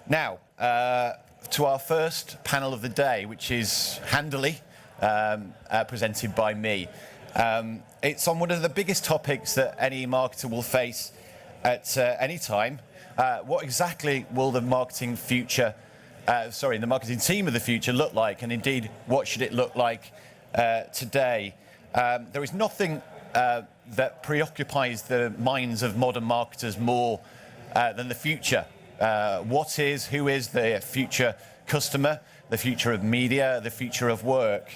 Now, to our first panel of the day, which is handily presented by me. It's on one of the biggest topics that any marketer will face at any time. What exactly will the marketing future, the marketing team of the future look like, and indeed, what should it look like today? There is nothing that preoccupies the minds of modern marketers more than the future. Who is the future customer, the future of media, the future of work?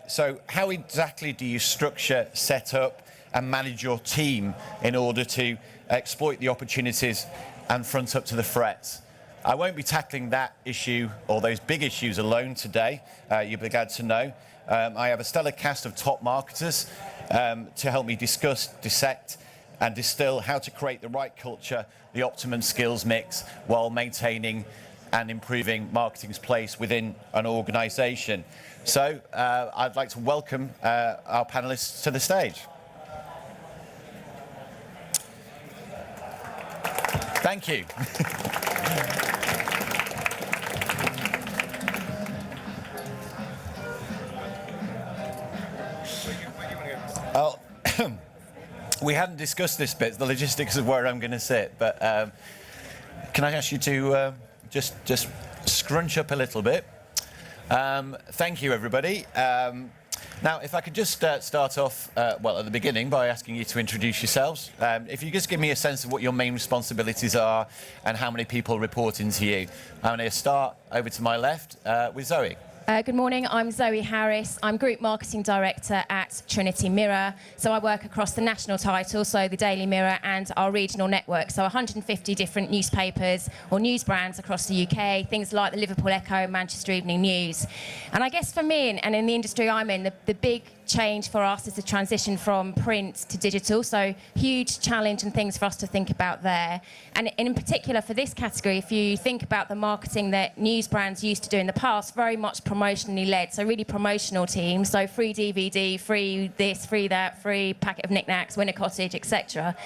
So how exactly do you structure, set up and manage your team in order to exploit the opportunities and front up to the threats? I won't be tackling that issue or those big issues alone today, you'll be glad to know. I have a stellar cast of top marketers to help me discuss, dissect and distill how to create the right culture, the optimum skills mix, while maintaining and improving marketing's place within an organisation. So I'd like to welcome our panellists to the stage. Thank you. Oh, we hadn't discussed this bit, the logistics of where I'm going to sit, but can I ask you to just scrunch up a little bit? Thank you, everybody. Now, if I could just start off, at the beginning by asking you to introduce yourselves. If you just give me a sense of what your main responsibilities are and how many people report into you. I'm going to start over to my left with Zoe. Good morning, I'm Zoe Harris. I'm Group Marketing Director at Trinity Mirror. So I work across the national title, so the Daily Mirror, and our regional network. So 150 different newspapers or news brands across the UK, things like the Liverpool Echo, Manchester Evening News. And I guess for me, and in the industry I'm in, the big change for us is the transition from print to digital, so huge challenge and things for us to think about there. And in particular for this category, if you think about the marketing that news brands used to do in the past, very much promotionally led, so really promotional teams, so free DVD, free this, free that, free packet of knickknacks, Winter Cottage, etc.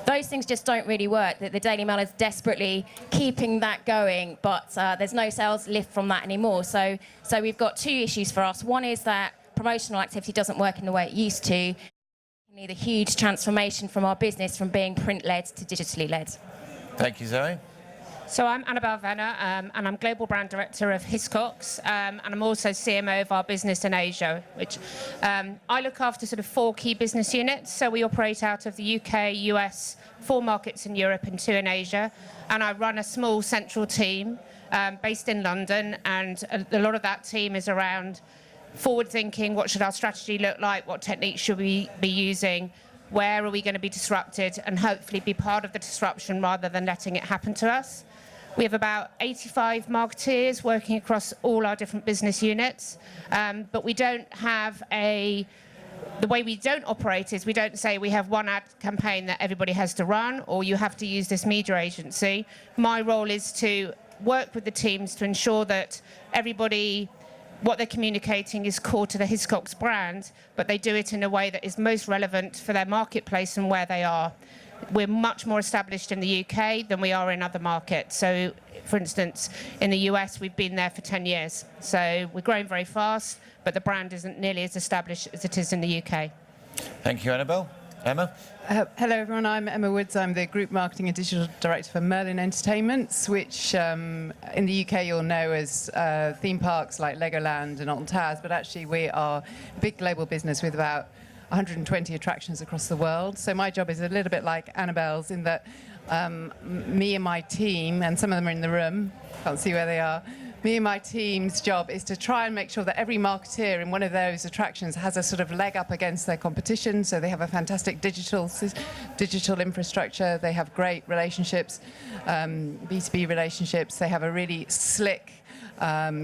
Those things just don't really work. The Daily Mail is desperately keeping that going, but there's no sales lift from that anymore. So we've got two issues for us. One is that promotional activity doesn't work in the way it used to. We need a huge transformation from our business from being print-led to digitally led. Thank you, Zoe. So I'm Annabelle Venner, and I'm Global Brand Director of Hiscox, and I'm also CMO of our business in Asia, which I look after sort of 4 key business units. So we operate out of the UK, US, 4 markets in Europe and 2 in Asia, and I run a small central team based in London, and a lot of that team is around forward thinking, what should our strategy look like, what techniques should we be using, where are we going to be disrupted, and hopefully be part of the disruption rather than letting it happen to us. We have about 85 marketeers working across all our different business units, but we don't have the way we don't operate is we don't say we have one ad campaign that everybody has to run, or you have to use this media agency. My role is to work with the teams to ensure that everybody, what they're communicating is core to the Hiscox brand, but they do it in a way that is most relevant for their marketplace and where they are. We're much more established in the UK than we are in other markets. So, for instance, in the US, we've been there for 10 years. So we're growing very fast, but the brand isn't nearly as established as it is in the UK. Thank you, Annabelle. Emma? Hello, everyone. I'm Emma Woods. I'm the Group Marketing and Digital Director for Merlin Entertainments, which in the UK you'll know as theme parks like Legoland and Alton Towers, but actually we are a big global business with about 120 attractions across the world. So my job is a little bit like Annabelle's in that me and my team, and some of them are in the room, can't see where they are, me and my team's job is to try and make sure that every marketeer in one of those attractions has a sort of leg up against their competition. So they have a fantastic digital infrastructure. They have great relationships, B2B relationships. They have a really slick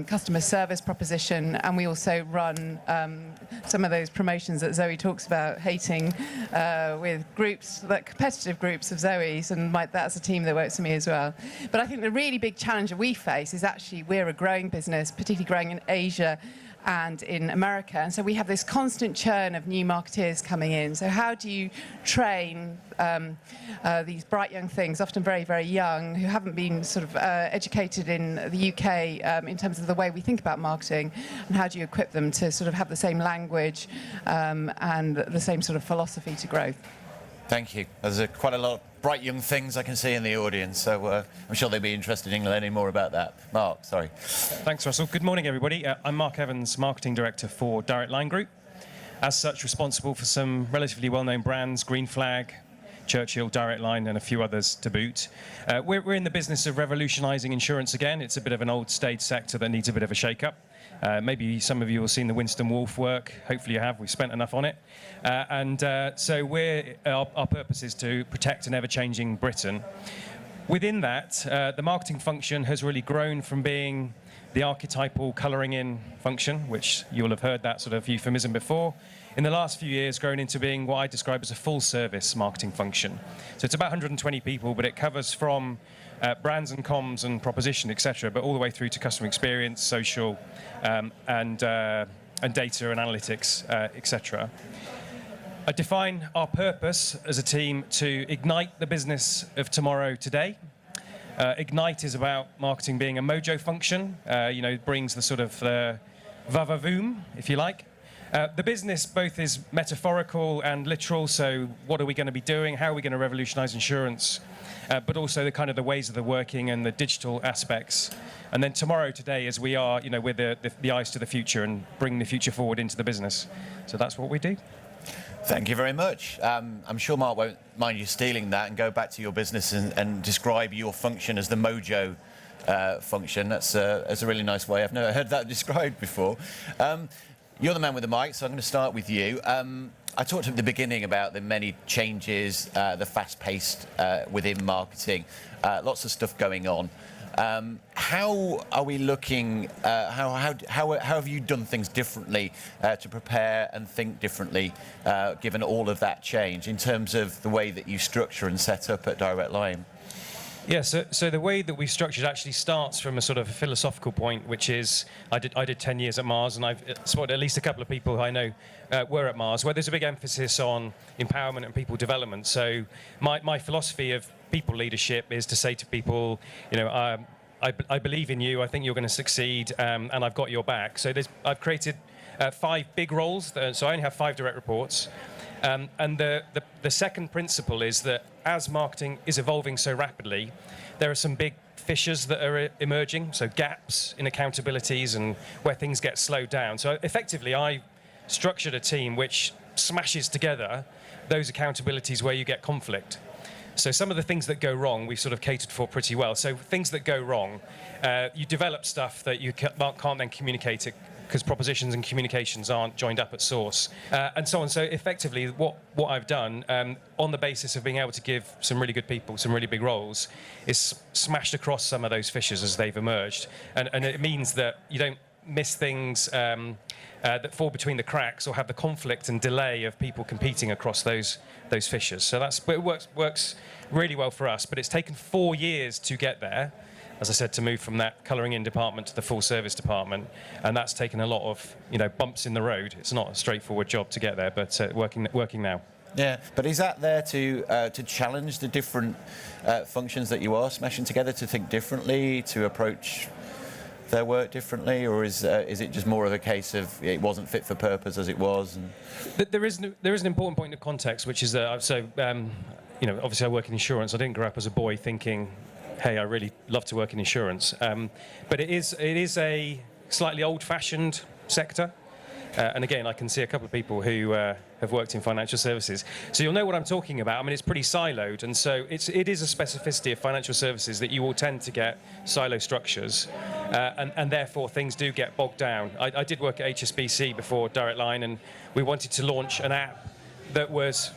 customer service proposition, and we also run some of those promotions that Zoe talks about hating with groups, like competitive groups of Zoe's, and that's a team that works for me as well. But I think the really big challenge that we face is actually we're a growing business, particularly growing in Asia and in America. And so we have this constant churn of new marketeers coming in. So how do you train these bright young things, often very, very young, who haven't been sort of educated in the UK in terms of the way we think about marketing, and how do you equip them to sort of have the same language and the same sort of philosophy to growth? Thank you. There's quite a lot of bright young things I can see in the audience, so I'm sure they'll be interested in learning more about that. Mark, sorry. Thanks, Russell. Good morning, everybody. I'm Mark Evans, Marketing Director for Direct Line Group. As such, responsible for some relatively well-known brands, Green Flag, Churchill, Direct Line, and a few others to boot. We're in the business of revolutionising insurance again. It's a bit of an old stage sector that needs a bit of a shake-up. Maybe some of you have seen the Winston Wolfe work. Hopefully you have. We've spent enough on it. So our purpose is to protect an ever-changing Britain. Within that, the marketing function has really grown from being the archetypal colouring in function, which you'll have heard that sort of euphemism before. In the last few years, grown into being what I describe as a full-service marketing function. So it's about 120 people, but it covers from brands and comms and proposition, etc., but all the way through to customer experience, social, and data and analytics, etc. I define our purpose as a team to ignite the business of tomorrow today. Ignite is about marketing being a mojo function, brings the sort of va-va-voom, if you like. The business both is metaphorical and literal, so what are we going to be doing? How are we going to revolutionise insurance? But also the ways of the working and the digital aspects. And then tomorrow, today, as we are, we're the eyes to the future and bring the future forward into the business. So that's what we do. Thank you very much. I'm sure Mark won't mind you stealing that and go back to your business and describe your function as the mojo function. That's a really nice way. I've never heard that described before. You're the man with the mic, so I'm going to start with you. I talked at the beginning about the many changes, the fast-paced within marketing, lots of stuff going on. How are we looking? How have you done things differently to prepare and think differently, given all of that change in terms of the way that you structure and set up at Direct Line? Yeah, so the way that we've structured actually starts from a sort of a philosophical point, which is I did 10 years at Mars, and I've spotted at least a couple of people who I know were at Mars, where there's a big emphasis on empowerment and people development. So my philosophy of people leadership is to say to people, I believe in you, I think you're going to succeed, and I've got your back. So I've created 5 big roles, so I only have 5 direct reports. And the second principle is that as marketing is evolving so rapidly, there are some big fissures that are emerging, so gaps in accountabilities and where things get slowed down. So effectively, I structured a team which smashes together those accountabilities where you get conflict. So some of the things that go wrong, we've sort of catered for pretty well. So things that go wrong, you develop stuff that you can't then communicate it, because propositions and communications aren't joined up at source, and so on. So effectively, what I've done, on the basis of being able to give some really good people some really big roles, is smashed across some of those fissures as they've emerged. And it means that you don't miss things that fall between the cracks or have the conflict and delay of people competing across those fissures. So it works really well for us, but it's taken 4 years to get there. As I said, to move from that colouring in department to the full service department, and that's taken a lot of bumps in the road. It's not a straightforward job to get there, but working now. Yeah, but is that there to challenge the different functions that you are smashing together, to think differently, to approach their work differently, or is it just more of a case of it wasn't fit for purpose as it was? There is an important point of context, which is that obviously I work in insurance. I didn't grow up as a boy thinking, hey, I really love to work in insurance. But it is a slightly old-fashioned sector. And again, I can see a couple of people who have worked in financial services. So you'll know what I'm talking about. I mean, it's pretty siloed. And so it is a specificity of financial services that you will tend to get silo structures. And therefore, things do get bogged down. I did work at HSBC before Direct Line, and we wanted to launch an app that was...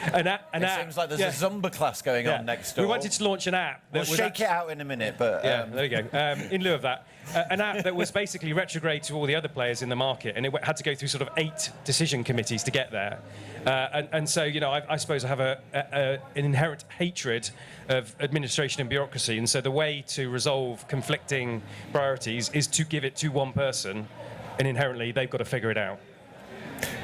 It seems like there's a Zumba class going on next door. We wanted to launch an app. We'll shake it out in a minute, but... Yeah, there you go. In lieu of that, an app that was basically retrograde to all the other players in the market, and it had to go through sort of 8 decision committees to get there. And so, you know, I suppose I have an inherent hatred of administration and bureaucracy, and so the way to resolve conflicting priorities is to give it to one person, and inherently they've got to figure it out.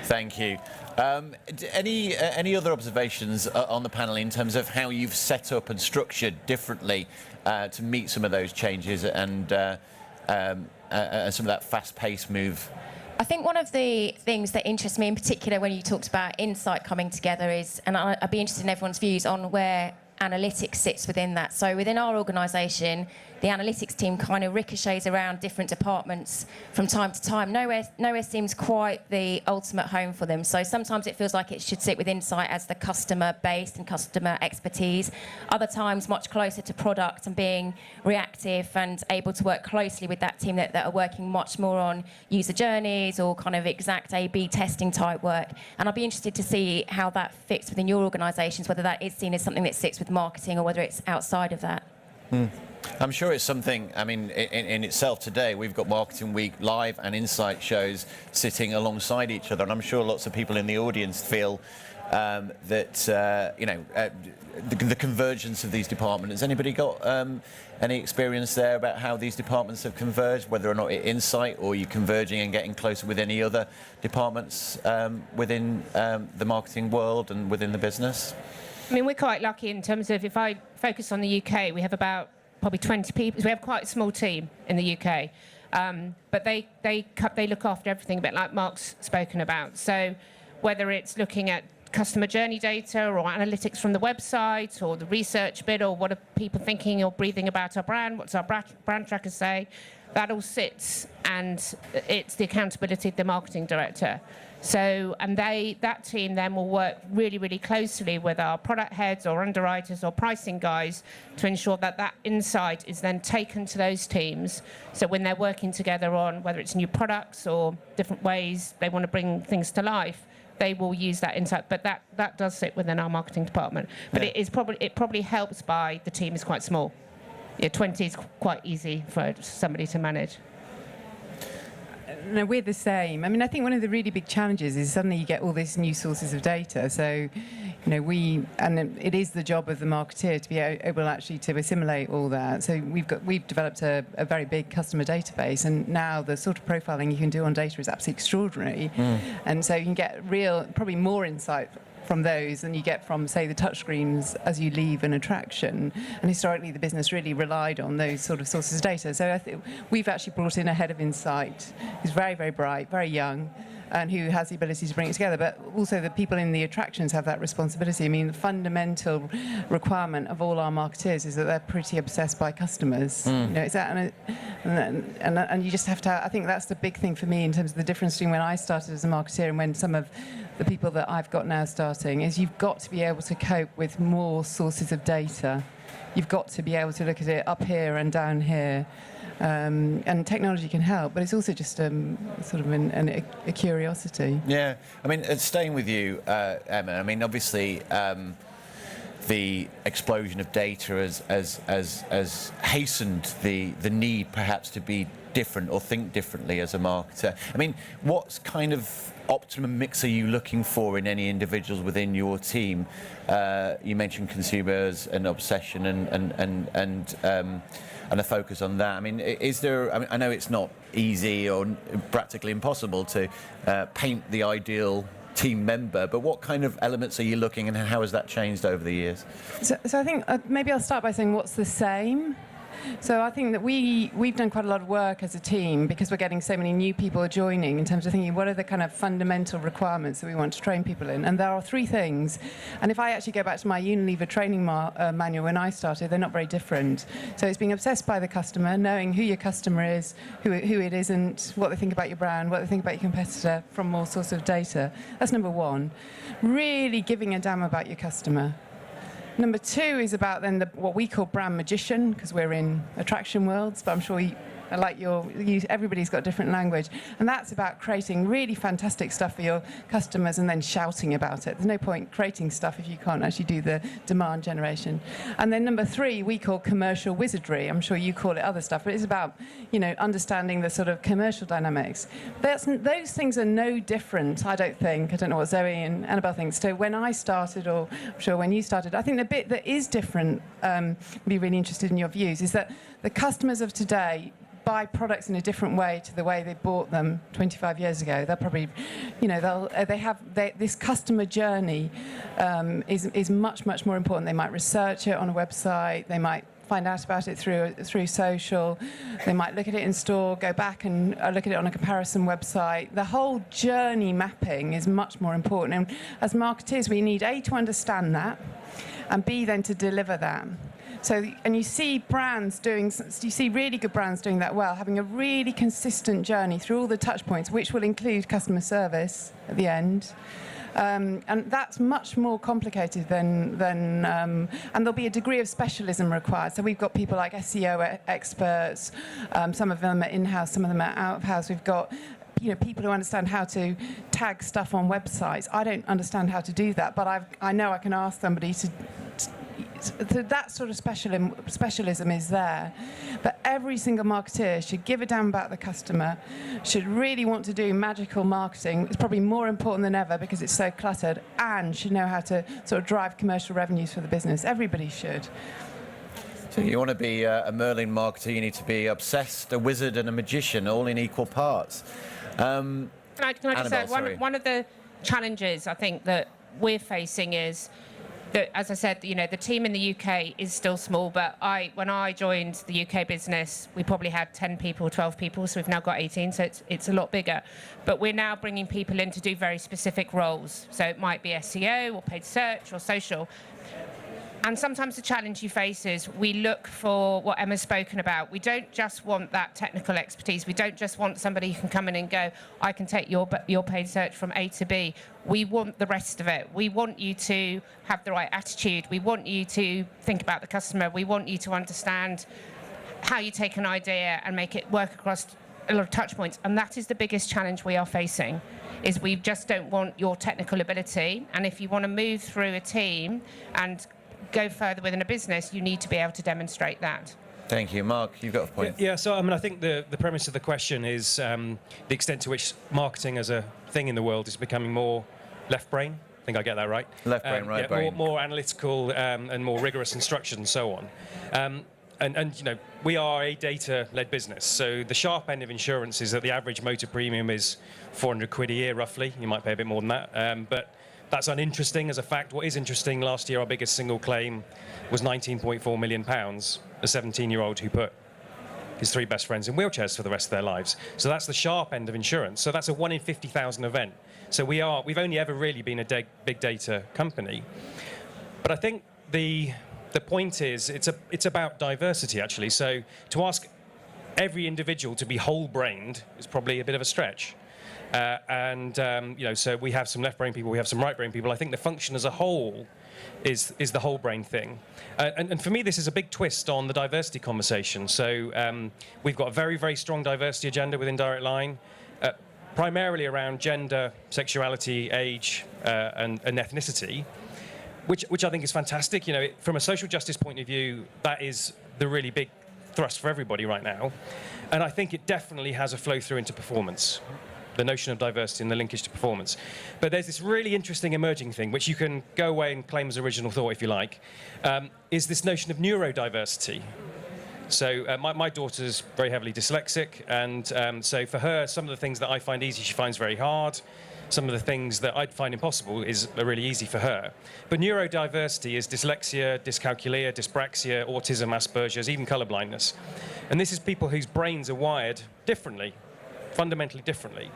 Thank you. Any other observations on the panel in terms of how you've set up and structured differently to meet some of those changes and some of that fast-paced move? I think one of the things that interests me in particular when you talked about insight coming together is, and I'd be interested in everyone's views on where analytics sits within that. So within our organisation, the analytics team kind of ricochets around different departments from time to time. Nowhere seems quite the ultimate home for them. So sometimes it feels like it should sit with insight as the customer base and customer expertise. Other times much closer to product and being reactive and able to work closely with that team that are working much more on user journeys or kind of exact A/B testing type work. And I'd be interested to see how that fits within your organisations, whether that is seen as something that sits with marketing or whether it's outside of that. I'm sure it's something, I mean, in itself today, we've got Marketing Week live and Insight shows sitting alongside each other, and I'm sure lots of people in the audience feel that, you know, the convergence of these departments. Has anybody got any experience there about how these departments have converged, whether or not it's Insight or you're converging and getting closer with any other departments within the marketing world and within the business? I mean, we're quite lucky in terms of, if I focus on the UK, we have about probably 20 people. We have quite a small team in the UK, but they look after everything, a bit like Mark's spoken about. So whether it's looking at customer journey data or analytics from the website or the research bit or what are people thinking or breathing about our brand, what's our brand trackers say, that all sits, and it's the accountability of the marketing director. So, and that team then will work really, really closely with our product heads or underwriters or pricing guys to ensure that that insight is then taken to those teams. So when they're working together on whether it's new products or different ways they want to bring things to life, they will use that insight. But that does sit within our marketing department. But Yeah. it probably helps by the team is quite small. Yeah, 20 is quite easy for somebody to manage. No, we're the same. I mean, I think one of the really big challenges is suddenly you get all these new sources of data. So, you know, it is the job of the marketeer to be able actually to assimilate all that. So we've developed a very big customer database, and now the sort of profiling you can do on data is absolutely extraordinary. And so you can get probably more insight from those than you get from, say, the touchscreens as you leave an attraction. And historically, the business really relied on those sort of sources of data. So I think we've actually brought in a head of insight who's very, very bright, very young, and who has the ability to bring it together. But also the people in the attractions have that responsibility. I mean, the fundamental requirement of all our marketeers is that they're pretty obsessed by customers. You know, it's that, and you just have to. I think that's the big thing for me in terms of the difference between when I started as a marketeer and when some of the people that I've got now starting is you've got to be able to cope with more sources of data. You've got to be able to look at it up here and down here. And technology can help, but it's also just sort of a curiosity. Yeah, I mean, staying with you, Emma, I mean, obviously, the explosion of data has hastened the need perhaps to be different or think differently as a marketer. I mean, what kind of optimum mix are you looking for in any individuals within your team? You mentioned consumers and obsession and a focus on that. I mean, is there? I mean, I know it's not easy or practically impossible to paint the ideal team member, but what kind of elements are you looking, and how has that changed over the years? So I think maybe I'll start by saying what's the same. So I think that we've done quite a lot of work as a team because we're getting so many new people joining in terms of thinking what are the kind of fundamental requirements that we want to train people in. And there are 3 things. And if I actually go back to my Unilever training manual when I started, they're not very different. So it's being obsessed by the customer, knowing who your customer is, who it isn't, what they think about your brand, what they think about your competitor from all sorts of data. That's number 1. Really giving a damn about your customer. Number 2 is about then what we call brand magician, because we're in attraction worlds, but I'm sure like everybody's got a different language. And that's about creating really fantastic stuff for your customers and then shouting about it. There's no point creating stuff if you can't actually do the demand generation. And then number 3, we call commercial wizardry. I'm sure you call it other stuff, but it's about, understanding the sort of commercial dynamics. Those things are no different, I don't think. I don't know what Zoe and Annabelle think. So when I started, or I'm sure when you started, I think the bit that is different, I'd be really interested in your views, is that the customers of today buy products in a different way to the way they bought them 25 years ago. They'll probably, this customer journey is much, much more important. They might research it on a website. They might find out about it through social. They might look at it in store, go back and look at it on a comparison website. The whole journey mapping is much more important. And as marketers, we need A, to understand that, and B, then to deliver that. So, and you see really good brands doing that well, having a really consistent journey through all the touch points, which will include customer service at the end. And that's much more complicated than and there'll be a degree of specialism required. So we've got people like SEO experts, some of them are in-house, some of them are out-of-house. We've got people who understand how to tag stuff on websites. I don't understand how to do that, but I know I can ask somebody to that sort of specialism is there. But every single marketer should give a damn about the customer, should really want to do magical marketing. It's probably more important than ever because it's so cluttered, and should know how to sort of drive commercial revenues for the business. Everybody should. So you want to be a Merlin marketer, you need to be obsessed, a wizard and a magician, all in equal parts. Can I just say, one of the challenges I think that we're facing is that, as I said, the team in the UK is still small, but when I joined the UK business, we probably had 10 people, 12 people, so we've now got 18, so it's a lot bigger. But we're now bringing people in to do very specific roles. So it might be SEO or paid search or social. And sometimes the challenge you face is we look for what Emma's spoken about. We don't just want that technical expertise. We don't just want somebody who can come in and go, I can take your paid search from A to B. We want the rest of it. We want you to have the right attitude. We want you to think about the customer. We want you to understand how you take an idea and make it work across a lot of touch points. And that is the biggest challenge we are facing, is we just don't want your technical ability. And if you want to move through a team and go further within a business, you need to be able to demonstrate that. Thank you. Mark, you've got a point. Yeah, so I think the premise of the question is the extent to which marketing as a thing in the world is becoming more left brain. I think I get that right. Left brain, right brain. More analytical and more rigorous and structured and so on. And we are a data-led business, so the sharp end of insurance is that the average motor premium is 400 quid a year, roughly. You might pay a bit more than that, but that's uninteresting as a fact. What is interesting, last year our biggest single claim was £19.4 million, a 17-year-old who put his 3 best friends in wheelchairs for the rest of their lives. So that's the sharp end of insurance. So that's a 1 in 50,000 event. So we've only ever really been a big data company. But I think the point is it's about diversity, actually. So to ask every individual to be whole-brained is probably a bit of a stretch. So we have some left brain people, we have some right brain people. I think the function as a whole is the whole brain thing. And for me, this is a big twist on the diversity conversation. So we've got a very, very strong diversity agenda within Direct Line, primarily around gender, sexuality, age, and ethnicity, which I think is fantastic. From a social justice point of view, that is the really big thrust for everybody right now. And I think it definitely has a flow through into performance. The notion of diversity and the linkage to performance. But there's this really interesting emerging thing, which you can go away and claim as original thought if you like, is this notion of neurodiversity. So my daughter's very heavily dyslexic, and so for her, some of the things that I find easy, she finds very hard. Some of the things that I'd find impossible are really easy for her. But neurodiversity is dyslexia, dyscalculia, dyspraxia, autism, Asperger's, even colourblindness. And this is people whose brains are wired differently, fundamentally differently.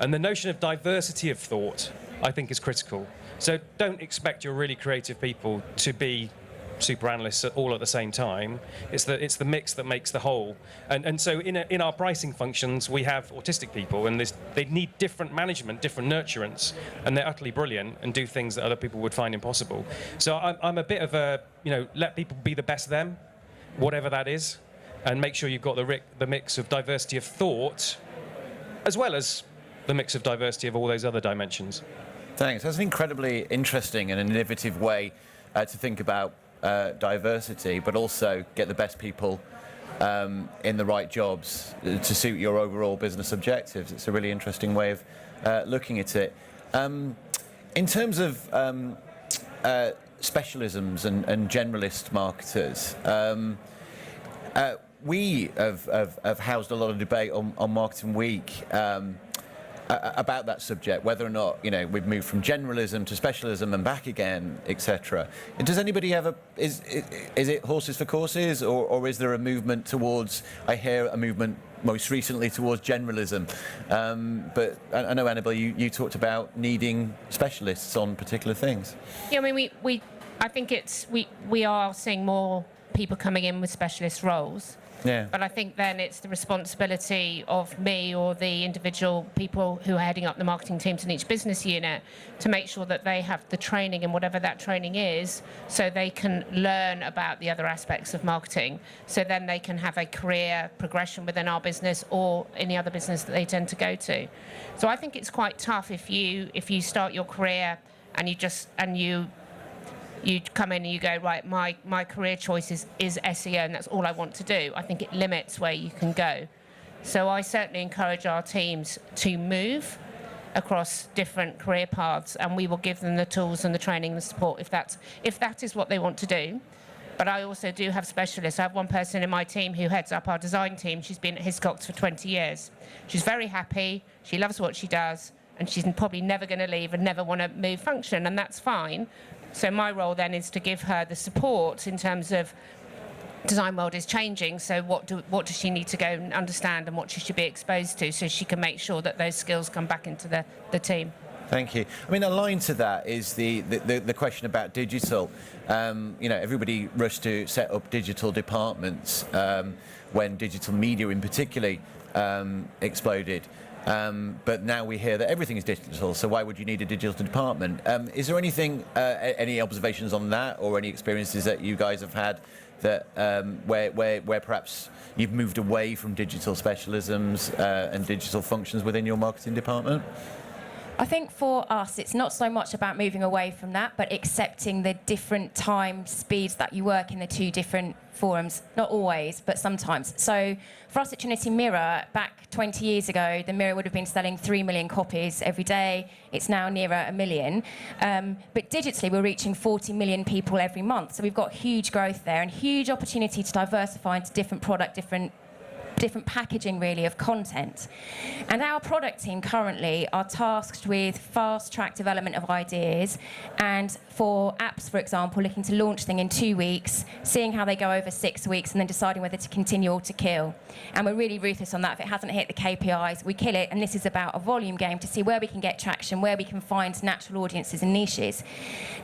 And the notion of diversity of thought, I think, is critical. So don't expect your really creative people to be super analysts all at the same time. It's the mix that makes the whole. And so in our pricing functions, we have autistic people, and they need different management, different nurturance, and they're utterly brilliant and do things that other people would find impossible. So I'm a bit of a, let people be the best them, whatever that is. and make sure you've got the mix of diversity of thought, as well as the mix of diversity of all those other dimensions. Thanks. That's an incredibly interesting and innovative way to think about diversity, but also get the best people in the right jobs to suit your overall business objectives. It's a really interesting way of looking at it. In terms of specialisms and generalist marketers, we have housed a lot of debate on Marketing Week about that subject, whether or not we've moved from generalism to specialism and back again, etc. Does anybody ever is it horses for courses, or is there a movement towards? I hear a movement most recently towards generalism, but I know Annabelle, you talked about needing specialists on particular things. Yeah, I mean I think we are seeing more people coming in with specialist roles. Yeah. But I think then it's the responsibility of me or the individual people who are heading up the marketing teams in each business unit to make sure that they have the training and whatever that training is, so they can learn about the other aspects of marketing, so then they can have a career progression within our business or any other business that they tend to go to. So I think it's quite tough if you start your career and you come in and you go, right, my career choice is SEO and that's all I want to do. I think it limits where you can go. So I certainly encourage our teams to move across different career paths, and we will give them the tools and the training and the support if that is what they want to do. But I also do have specialists. I have one person in my team who heads up our design team. She's been at Hiscox for 20 years. She's very happy. She loves what she does, and she's probably never going to leave and never want to move function, and that's fine. So my role then is to give her the support in terms of design world is changing, so what does she need to go and understand and what she should be exposed to, so she can make sure that those skills come back into the team. Thank you. I mean, aligned to that is the question about digital. Everybody rushed to set up digital departments when digital media in particular exploded. But now we hear that everything is digital, so why would you need a digital department? Is there anything, any observations on that, or any experiences that you guys have had that where perhaps you've moved away from digital specialisms and digital functions within your marketing department? I think for us, it's not so much about moving away from that, but accepting the different time speeds that you work in the two different forums. Not always, but sometimes. So for us at Trinity Mirror, back 20 years ago, the Mirror would have been selling 3 million copies every day. It's now nearer 1 million. But digitally, we're reaching 40 million people every month. So we've got huge growth there and huge opportunity to diversify into different product, different packaging really of content. And our product team currently are tasked with fast-track development of ideas, and for apps, for example, looking to launch things in 2 weeks, seeing how they go over 6 weeks, and then deciding whether to continue or to kill. And we're really ruthless on that. If it hasn't hit the KPIs, we kill it, and this is about a volume game to see where we can get traction, where we can find natural audiences and niches.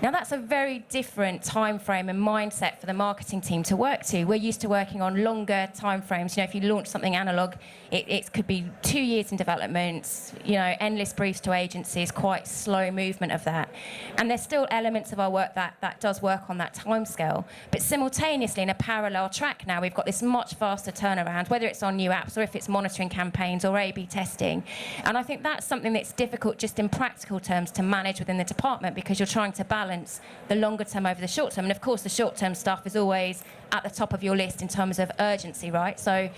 Now that's a very different time frame and mindset for the marketing team to work to. We're used to working on longer time frames. If you launch something analog, it could be 2 years in development, endless briefs to agencies, quite slow movement of that. And there's still elements of our work that does work on that timescale. But simultaneously, in a parallel track now, we've got this much faster turnaround, whether it's on new apps or if it's monitoring campaigns or A/B testing. And I think that's something that's difficult just in practical terms to manage within the department, because you're trying to balance the longer term over the short term. And of course, the short term stuff is always at the top of your list in terms of urgency, right? So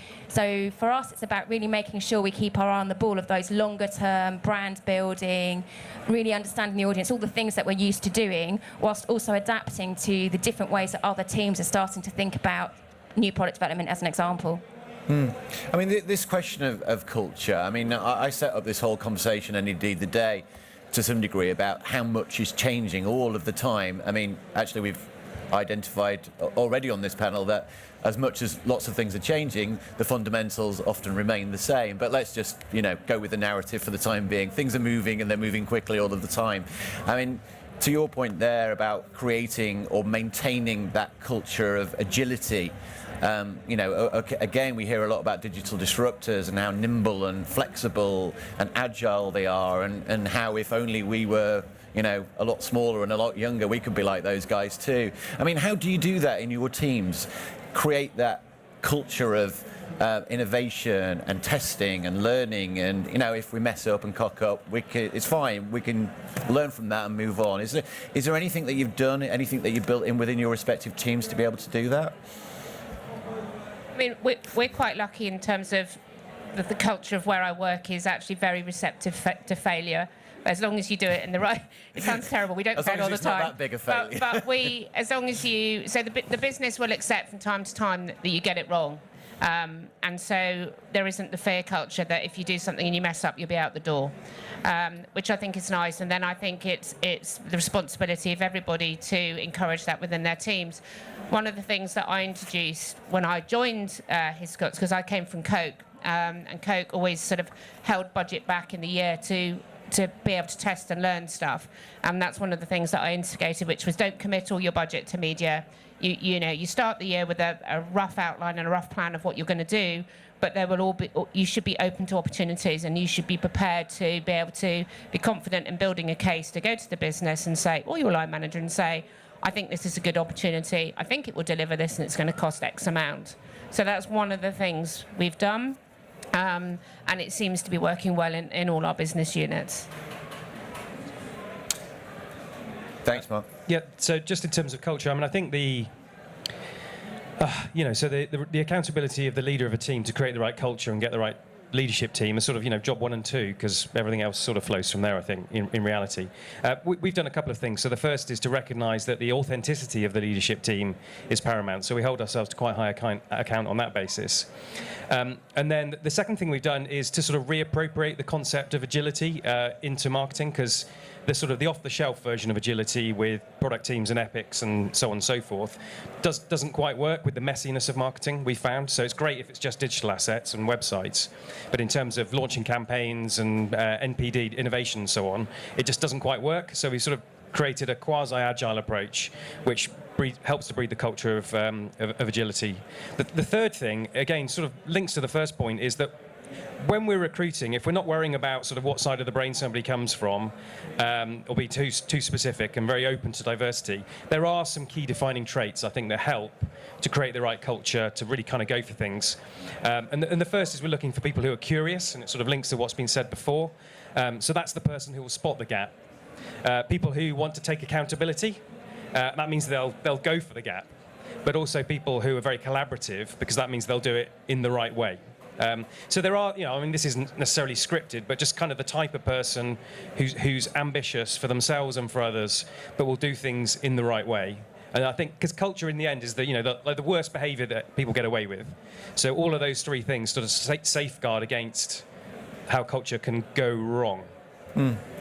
for us, it's about really making sure we keep our eye on the ball of those longer term brand building, really understanding the audience, all the things that we're used to doing, whilst also adapting to the different ways that other teams are starting to think about new product development, as an example. I mean, this question of culture, I mean, I set up this whole conversation, and indeed the day, to some degree, about how much is changing all of the time. I mean, actually, we've identified already on this panel that as much as lots of things are changing, the fundamentals often remain the same. But let's just, go with the narrative for the time being. Things are moving, and they're moving quickly all of the time. I mean, to your point there about creating or maintaining that culture of agility, again, we hear a lot about digital disruptors and how nimble and flexible and agile they are, and how if only we were a lot smaller and a lot younger, we could be like those guys too. I mean, how do you do that in your teams? Create that culture of innovation and testing and learning, and if we mess up and cock up, it's fine. We can learn from that and move on. Is there anything that you've done, anything that you've built in within your respective teams to be able to do that? I mean, we're quite lucky in terms of the culture of where I work is actually very receptive to failure. As long as you do it in the right, it sounds terrible. We don't fail all the time. As long as it's not that big a failure. But we, as long as you, so the business will accept from time to time that you get it wrong. And so there isn't the fear culture that if you do something and you mess up, you'll be out the door, which I think is nice. And then I think it's the responsibility of everybody to encourage that within their teams. One of the things that I introduced when I joined Hiscox, because I came from Coke, and Coke always sort of held budget back in the year to be able to test and learn stuff. And that's one of the things that I instigated, which was don't commit all your budget to media. You start the year with a rough outline and a rough plan of what you're going to do, but you should be open to opportunities, and you should be prepared to be able to be confident in building a case to go to the business and say, or your line manager, and say, I think this is a good opportunity. I think it will deliver this, and it's going to cost X amount. So that's one of the things we've done. And it seems to be working well in all our business units. Thanks, Mark. Yeah, so just in terms of culture, I mean, I think the accountability of the leader of a team to create the right culture and get the right leadership team is sort of, job 1 and 2, because everything else sort of flows from there, I think, in reality. We've done a couple of things. So the first is to recognise that the authenticity of the leadership team is paramount. So we hold ourselves to quite high account on that basis. And then the second thing we've done is to sort of reappropriate the concept of agility into marketing, because the off-the-shelf version of agility with product teams and epics and so on and so forth doesn't quite work with the messiness of marketing, we found. So it's great if it's just digital assets and websites, but in terms of launching campaigns and NPD innovation and so on, it just doesn't quite work. So we sort of created a quasi-agile approach, which helps to breed the culture of agility. The third thing, again, sort of links to the first point, is that when we're recruiting, if we're not worrying about sort of what side of the brain somebody comes from, or be too specific and very open to diversity, there are some key defining traits, I think, that help to create the right culture to really kind of go for things. And the first is we're looking for people who are curious, and it sort of links to what's been said before. So that's the person who will spot the gap. People who want to take accountability, that means they'll go for the gap. But also people who are very collaborative, because that means they'll do it in the right way. So there are, this isn't necessarily scripted, but just kind of the type of person who's ambitious for themselves and for others, but will do things in the right way. And I think, because culture in the end is the worst behaviour that people get away with. So all of those three things sort of safeguard against how culture can go wrong.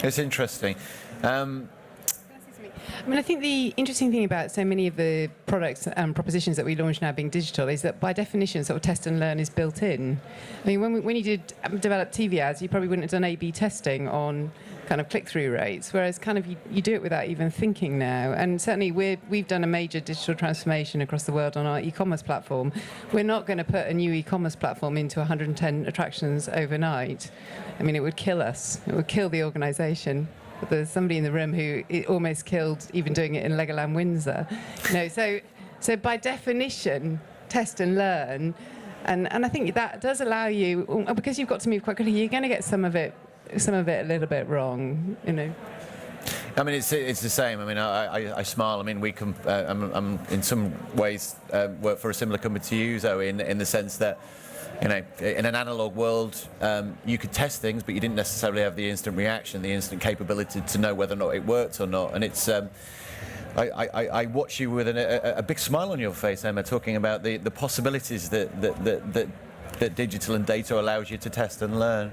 It's interesting. I mean, I think the interesting thing about so many of the products and propositions that we launch now being digital is that by definition, sort of test and learn is built in. I mean, when you did develop TV ads, you probably wouldn't have done A/B testing on kind of click-through rates, whereas kind of you do it without even thinking now. And certainly we've done a major digital transformation across the world on our e-commerce platform. We're not going to put a new e-commerce platform into 110 attractions overnight. I mean, it would kill us. It would kill the organisation. But there's somebody in the room who it almost killed even doing it in Legoland Windsor. So by definition, test and learn. And I think that does allow you, because you've got to move quite quickly, you're going to get some of it a little bit wrong, I mean, it's the same. I mean, I smile. I mean, I'm in some ways work for a similar company to you, Zoe, in the sense that, in an analog world, you could test things, but you didn't necessarily have the instant reaction, the instant capability to know whether or not it worked or not. And it's, I watch you with a big smile on your face, Emma, talking about the possibilities that digital and data allows you to test and learn.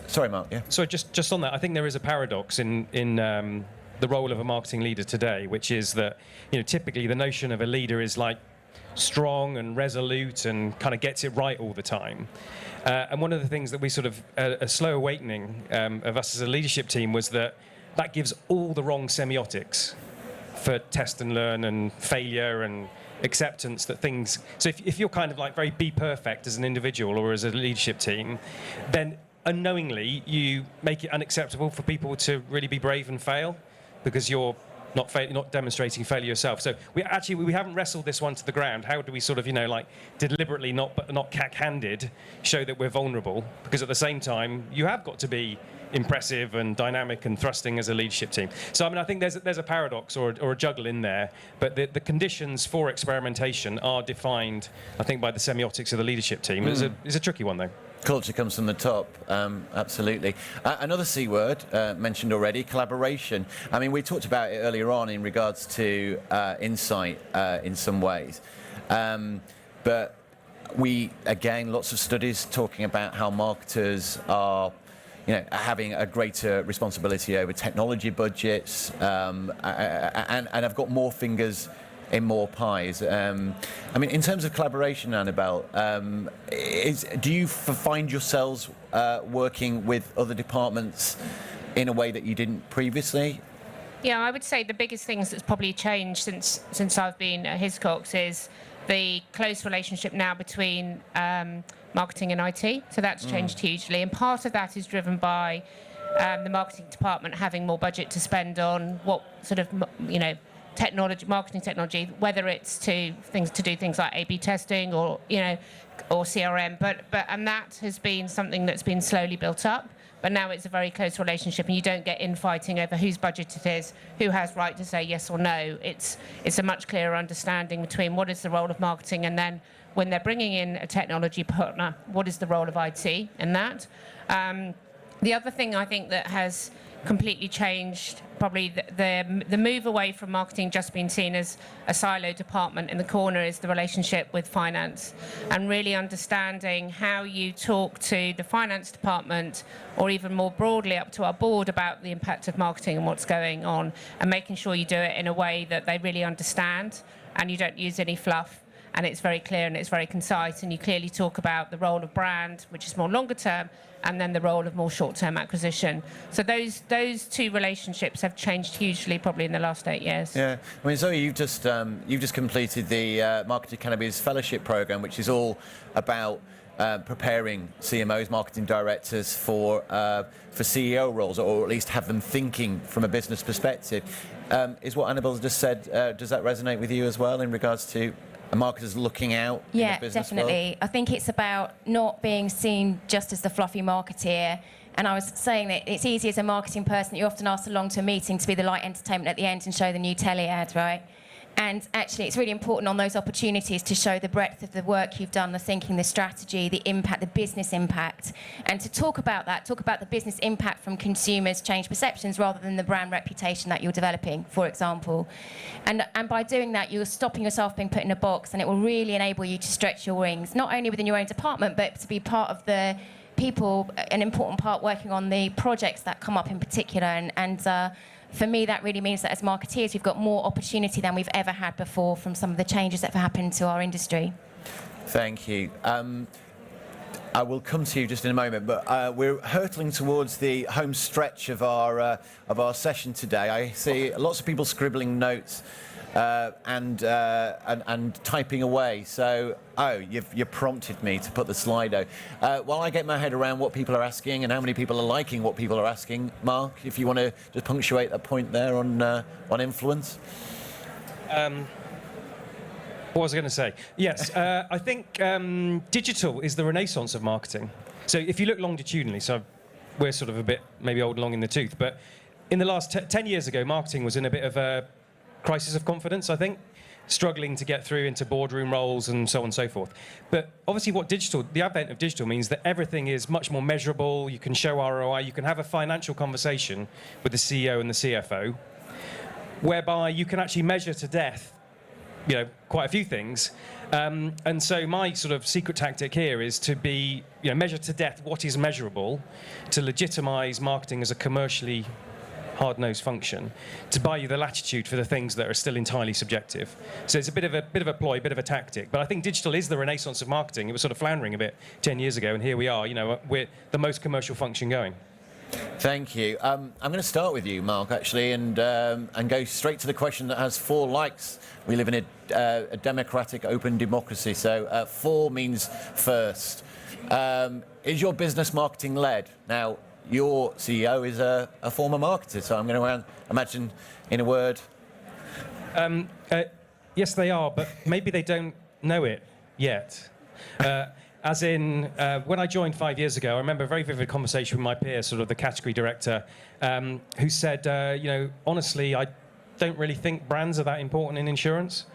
Sorry, Mark. Yeah. So just on that, I think there is a paradox in the role of a marketing leader today, which is that typically the notion of a leader is like strong and resolute and kind of gets it right all the time. And one of the things that we sort of a slow awakening of us as a leadership team was that gives all the wrong semiotics for test and learn and failure and acceptance that things. So if you're kind of like very be perfect as an individual or as a leadership team, then unknowingly you make it unacceptable for people to really be brave and fail, because you're not demonstrating failure yourself. So we haven't wrestled this one to the ground. How do we sort of, like deliberately not cack-handed show that we're vulnerable? Because at the same time, you have got to be impressive and dynamic and thrusting as a leadership team. So I mean, I think there's a paradox or a juggle in there, but the conditions for experimentation are defined, I think, by the semiotics of the leadership team. It's a tricky one, though. Culture comes from the top, absolutely. Another C word mentioned already, collaboration. I mean, we talked about it earlier on in regards to insight in some ways. But again, lots of studies talking about how marketers are having a greater responsibility over technology budgets and have got more fingers in more pies. I mean, in terms of collaboration, Annabelle, do you find yourselves working with other departments in a way that you didn't previously? Yeah, I would say the biggest things that's probably changed since I've been at Hiscox is the close relationship now between marketing and IT. So that's changed hugely, and part of that is driven by the marketing department having more budget to spend on what sort of marketing technology, whether it's to do things like A/B testing or CRM, and that has been something that's been slowly built up. But now it's a very close relationship, and you don't get infighting over whose budget it is, who has right to say yes or no. It's a much clearer understanding between what is the role of marketing, and then when they're bringing in a technology partner, what is the role of IT in that. The other thing I think that has completely changed, probably the move away from marketing just being seen as a silo department in the corner, is the relationship with finance, and really understanding how you talk to the finance department, or even more broadly up to our board, about the impact of marketing and what's going on, and making sure you do it in a way that they really understand and you don't use any fluff. And it's very clear and it's very concise, and you clearly talk about the role of brand, which is more longer term, and then the role of more short-term acquisition. So those two relationships have changed hugely, probably in the last 8 years. Yeah, I mean, Zoe, you've just completed the Marketing Cannabis Fellowship Program, which is all about preparing CMOs, marketing directors for CEO roles, or at least have them thinking from a business perspective. Is what Annabelle's just said, does that resonate with you as well in regards to marketers looking out in the business definitely. world? I think it's about not being seen just as the fluffy marketeer. And I was saying that it's easy as a marketing person, you often ask along to a meeting to be the light entertainment at the end and show the new telly ad, right? And actually, it's really important on those opportunities to show the breadth of the work you've done, the thinking, the strategy, the impact, the business impact, and to talk about the business impact from consumers' change perceptions rather than the brand reputation that you're developing, for example. And by doing that, you're stopping yourself being put in a box, and it will really enable you to stretch your wings, not only within your own department, but to be part of the people, an important part working on the projects that come up in particular. And for me, that really means that as marketeers, we've got more opportunity than we've ever had before from some of the changes that have happened to our industry. Thank you. I will come to you just in a moment, but we're hurtling towards the home stretch of our session today. I see lots of people scribbling notes and typing away. So, you've prompted me to put the Slido. While I get my head around what people are asking and how many people are liking what people are asking, Mark, if you want to just punctuate that point there on influence. What was I going to say? Yes, I think digital is the renaissance of marketing. So if you look longitudinally, so we're sort of a bit maybe old and long in the tooth, but in the last 10 years ago, marketing was in a bit of a crisis of confidence, I think, struggling to get through into boardroom roles and so on and so forth. But obviously the advent of digital means that everything is much more measurable. You can show ROI, you can have a financial conversation with the CEO and the CFO, whereby you can actually measure to death quite a few things. And so my sort of secret tactic here is to be, measure to death what is measurable, to legitimize marketing as a commercially hard-nosed function, to buy you the latitude for the things that are still entirely subjective. So it's a bit of a ploy, a bit of a tactic. But I think digital is the renaissance of marketing. It was sort of floundering a bit 10 years ago, and here we are. We're the most commercial function going. Thank you. I'm going to start with you, Mark, actually, and go straight to the question that has 4 likes. We live in a democratic, open democracy, so 4 means first. Is your business marketing led? Now, your CEO is a former marketer, so I'm going to imagine, in a word, Yes, they are, but maybe they don't know it yet. As in, when I joined 5 years ago, I remember a very vivid conversation with my peer, sort of the category director, who said, honestly, I don't really think brands are that important in insurance.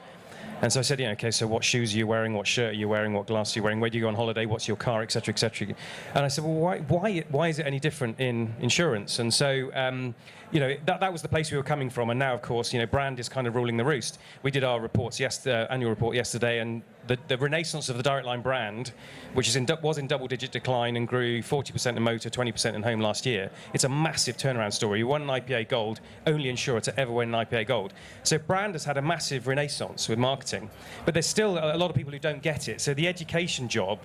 And so I said, okay, so what shoes are you wearing? What shirt are you wearing? What glasses are you wearing? Where do you go on holiday? What's your car, et cetera, et cetera? And I said, well, why is it any different in insurance? And so, that was the place we were coming from. And now, of course, brand is kind of ruling the roost. We did our reports annual report yesterday, and the renaissance of the Direct Line brand, which was in double-digit decline and grew 40% in motor, 20% in home last year. It's a massive turnaround story. We won an IPA Gold, only insurer to ever win an IPA Gold. So brand has had a massive renaissance with marketing, but there's still a lot of people who don't get it. So the education job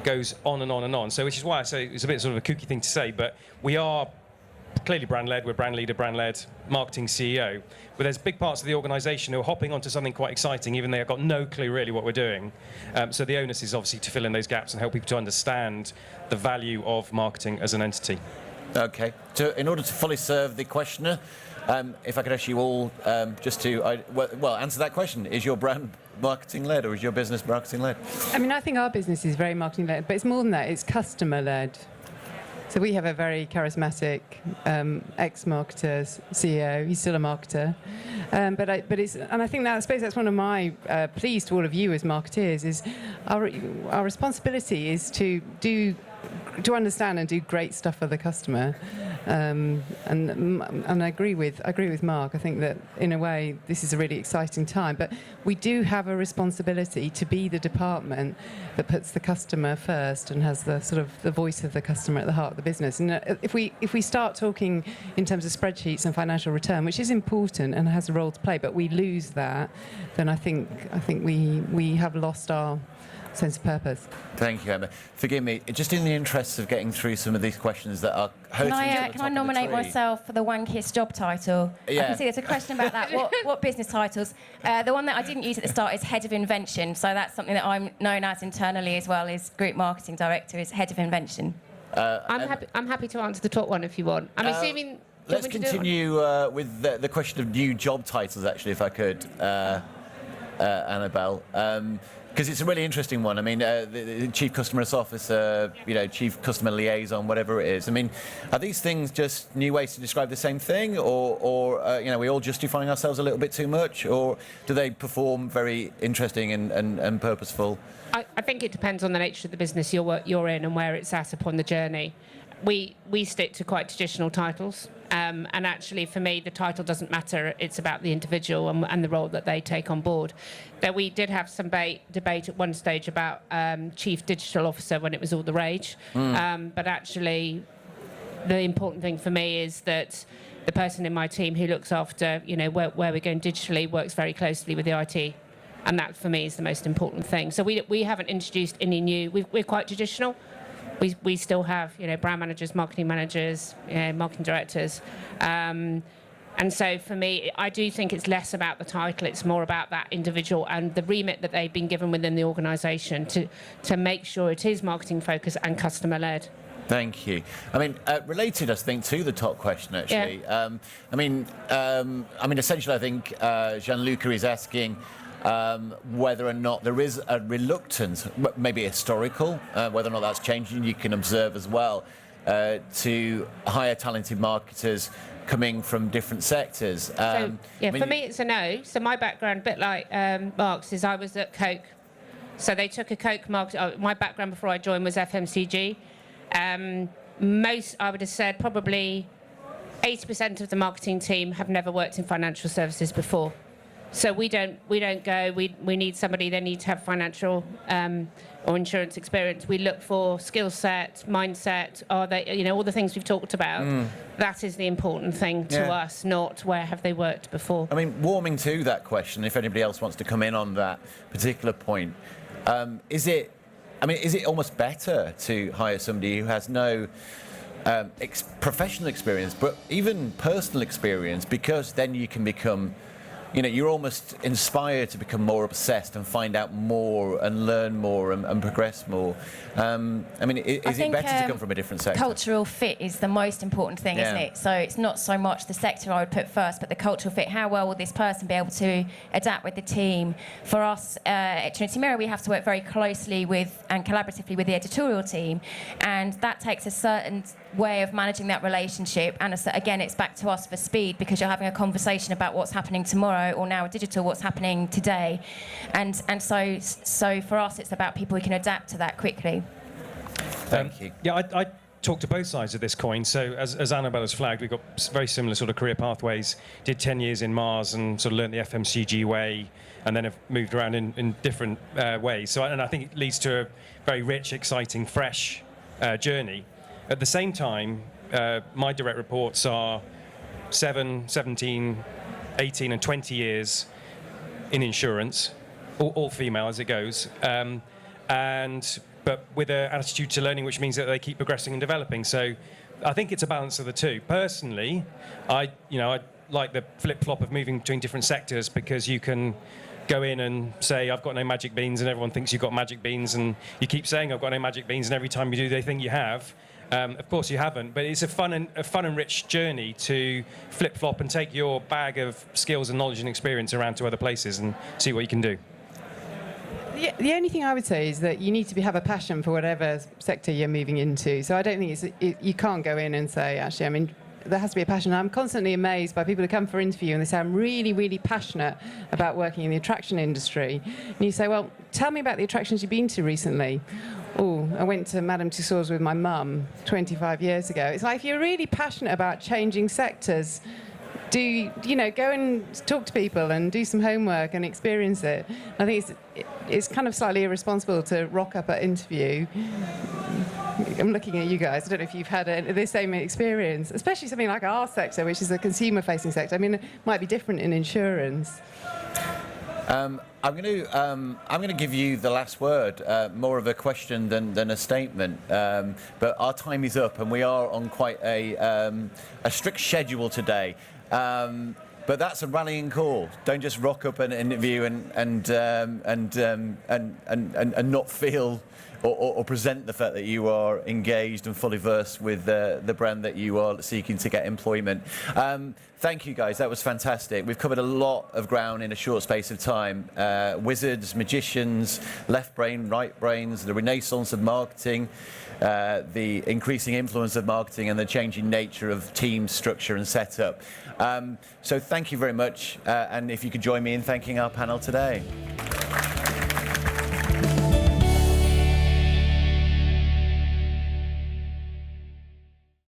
goes on and on and on. So which is why I say it's a bit sort of a kooky thing to say, but we are clearly brand-led, we're brand leader, brand-led, marketing CEO. But there's big parts of the organisation who are hopping onto something quite exciting, even though they've got no clue really what we're doing. So the onus is obviously to fill in those gaps and help people to understand the value of marketing as an entity. Okay. So in order to fully serve the questioner, if I could ask you all just to answer that question: is your brand marketing-led or is your business marketing-led? I mean, I think our business is very marketing-led, but it's more than that. It's customer-led. So we have a very charismatic ex-marketer CEO. He's still a marketer, but I think that I suppose that's one of my pleas to all of you as marketeers is our responsibility is to understand and do great stuff for the customer. And I agree with Mark. I think that in a way this is a really exciting time, but we do have a responsibility to be the department that puts the customer first and has the sort of the voice of the customer at the heart of the business. And if we start talking in terms of spreadsheets and financial return, which is important and has a role to play, but we lose that, then I think we have lost our sense of purpose. Thank you, Emma. Forgive me, just in the interests of getting through some of these questions that are hurting Can I nominate myself for the wankiest job title? Yeah. I can see there's a question about that. What business titles? The one that I didn't use at the start is Head of Invention, so that's something that I'm known as internally as well, is Group Marketing Director, is Head of Invention. I'm happy to answer the top one if you want. I'm assuming... Let's continue with the question of new job titles, actually, if I could, Annabelle. Because it's a really interesting one. I mean, the Chief Customer Officer, Chief Customer Liaison, whatever it is. I mean, are these things just new ways to describe the same thing, or we all justifying ourselves a little bit too much, or do they perform very interesting and purposeful? I think it depends on the nature of the business you're in and where it's at upon the journey. We stick to quite traditional titles, and actually for me the title doesn't matter. It's about the individual and the role that they take on board. Though we did have some debate at one stage about Chief Digital Officer when it was all the rage, but actually the important thing for me is that the person in my team who looks after where we're going digitally works very closely with the IT. And that for me is the most important thing. So we haven't introduced any new. We're quite traditional. We still have brand managers, marketing managers, marketing directors, and so for me, I do think it's less about the title. It's more about that individual and the remit that they've been given within the organisation to make sure it is marketing focused and customer led. Thank you. I mean, related, I think, to the top question, actually. Yeah. Essentially, I think Gianluca is asking whether or not there is a reluctance, maybe historical, whether or not that's changing. You can observe as well to hire talented marketers coming from different sectors. For me it's a no. So my background, a bit like Mark's, is I was at Coke. So they took a Coke market. My background before I joined was FMCG. I would have said probably 80% of the marketing team have never worked in financial services before. So we don't go, we need somebody, they need to have financial or insurance experience. We look for skill set, mindset, are they, all the things we've talked about. That is the important thing to us, not where have they worked before. I mean, warming to that question, if anybody else wants to come in on that particular point, is it almost better to hire somebody who has no professional experience, but even personal experience, because then you can become you're almost inspired to become more obsessed and find out more and learn more and progress more. I mean, is it better to come from a different sector? Cultural fit is the most important thing, isn't it? So it's not so much the sector I would put first, but the cultural fit. How well will this person be able to adapt with the team? For us at Trinity Mirror, we have to work very closely with and collaboratively with the editorial team, and that takes a certain way of managing that relationship. And again, it's back to us for speed, because you're having a conversation about what's happening tomorrow, or now digital, what's happening today, and so for us, it's about people who can adapt to that quickly. Thank you. Yeah, I talk to both sides of this coin. So as Annabelle has flagged, we've got very similar sort of career pathways. Did 10 years in Mars and sort of learnt the FMCG way, and then have moved around in different ways. So, and I think it leads to a very rich, exciting, fresh journey. At the same time, my direct reports are 7, 17, 18 and 20 years in insurance, all female as it goes, but with an attitude to learning, which means that they keep progressing and developing. So I think it's a balance of the two. Personally, I like the flip-flop of moving between different sectors, because you can go in and say, I've got no magic beans, and everyone thinks you've got magic beans, and you keep saying, I've got no magic beans, and every time you do, they think you have. Of course you haven't, but it's a fun and rich journey to flip-flop and take your bag of skills and knowledge and experience around to other places and see what you can do. The only thing I would say is that you need to have a passion for whatever sector you're moving into. So I don't think you can't go in and say, actually, I mean, there has to be a passion. I'm constantly amazed by people who come for interview and they say, I'm really, really passionate about working in the attraction industry. And you say, well, tell me about the attractions you've been to recently. Oh, I went to Madame Tussauds with my mum 25 years ago. It's like, if you're really passionate about changing sectors, go and talk to people and do some homework and experience it. I think it's kind of slightly irresponsible to rock up at interview. I'm looking at you guys. I don't know if you've had the same experience, especially something like our sector, which is a consumer-facing sector. I mean, it might be different in insurance. I'm going to give you the last word, more of a question than a statement. But our time is up, and we are on quite a strict schedule today. But that's a rallying call. Don't just rock up an interview and not feel or present the fact that you are engaged and fully versed with the brand that you are seeking to get employment. Thank you, guys. That was fantastic. We've covered a lot of ground in a short space of time. Wizards, magicians, left brain, right brains, the renaissance of marketing, the increasing influence of marketing, and the changing nature of team structure and setup. So thank you very much. And if you could join me in thanking our panel today.